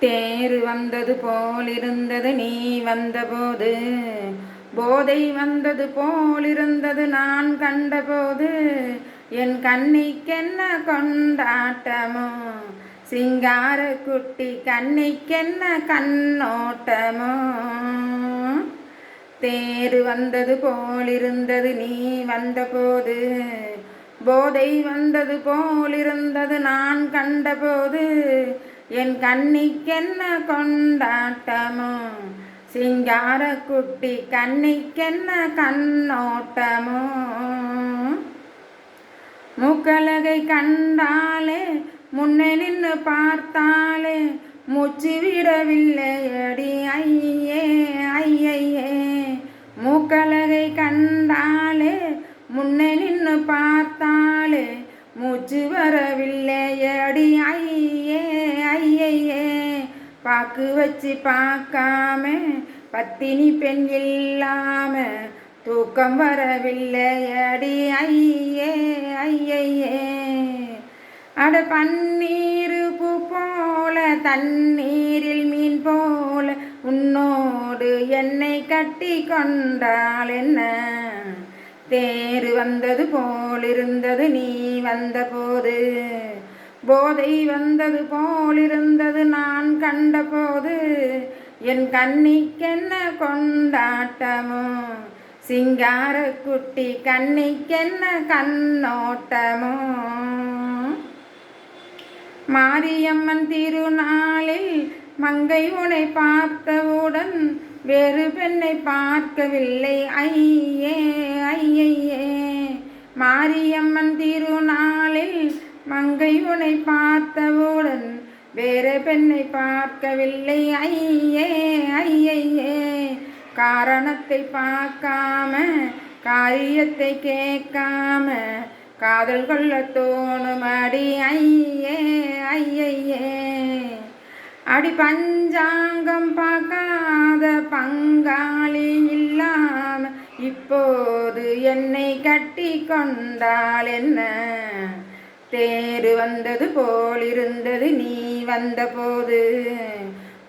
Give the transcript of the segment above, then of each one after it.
தேர் வந்தது போலிருந்தது நீ வந்தபோது, போதை வந்தது போலிருந்தது நான் கண்டபோது, என் கண்ணிக்கென்ன கொண்டாட்டமோ, சிங்கார குட்டி கண்ணிக்கென்ன கண்ணோட்டமோ. தேர் வந்தது போலிருந்தது நீ வந்தபோது, போதை வந்தது போலிருந்தது நான் கண்டபோது, என் கண்ணிக்கென்ன கொண்டாட்டமோ, சிங்கார குட்டி கண்ணிக்கென்ன கண்ணோட்டமோ. மூக்கலகை கண்டாலே முன்னே நின்று பார்த்தாலே, மூச்சு விடவில்லை அடி ஐயே ஐயே. மூக்கலகை கண்டாலே முன்னே நின்று பார்த்தாலே, மூச்சு வரவில்லை அடி ஐயே ஐயே. பாக்கு வச்சு பார்க்காம பத்தினி பெண் இல்லாம, தூக்கம் வரவில்லை அடி ஐயே ஐயே. அட பன்னீர் பூ போல தண்ணீரில் மீன் போல, உன்னோடு என்னை கட்டி கொண்டாள் என்ன. தேர் வந்தது போலிருந்தது நீ வந்தபோது, போதை வந்தது போலிருந்தது நான் கண்டபோது, என் கண்ணிக்கென்ன கொண்டாட்டமோ, சிங்கார குட்டி கண்ணிக்கென்ன கண்ணோட்டமோ. மாரியம்மன் திருநாளில் மங்கை உனை பார்த்தவுடன் வேறு பெண்ணை பார்க்கவில்லை ஐயே ஐயே. மாரியம்மன் திருநாளில் மங்கை உனை பார்த்தவுடன் வேறு பெண்ணை பார்க்கவில்லை ஐயே ஐயே. காரணத்தை பார்க்காம காரியத்தை கேட்காம, காதல் கொள்ள தோணும் அடி ஐயே ஐயே. அடி பஞ்சாங்கம் பார்க்காத பங்காளி இல்லாம, இப்போது என்னை கட்டி கொண்டாள் என்ன. தேர் வந்தது போலிருந்தது நீ வந்தபோது,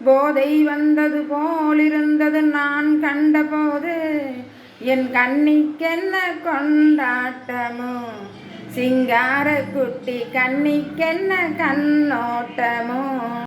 போதை வந்தது போலிருந்தது நான் கண்டபோது, என் கண்ணிக்கென்ன கொண்டாட்டமோ, சிங்கார குட்டி கண்ணிக்கென்ன கண்ணோட்டமோ.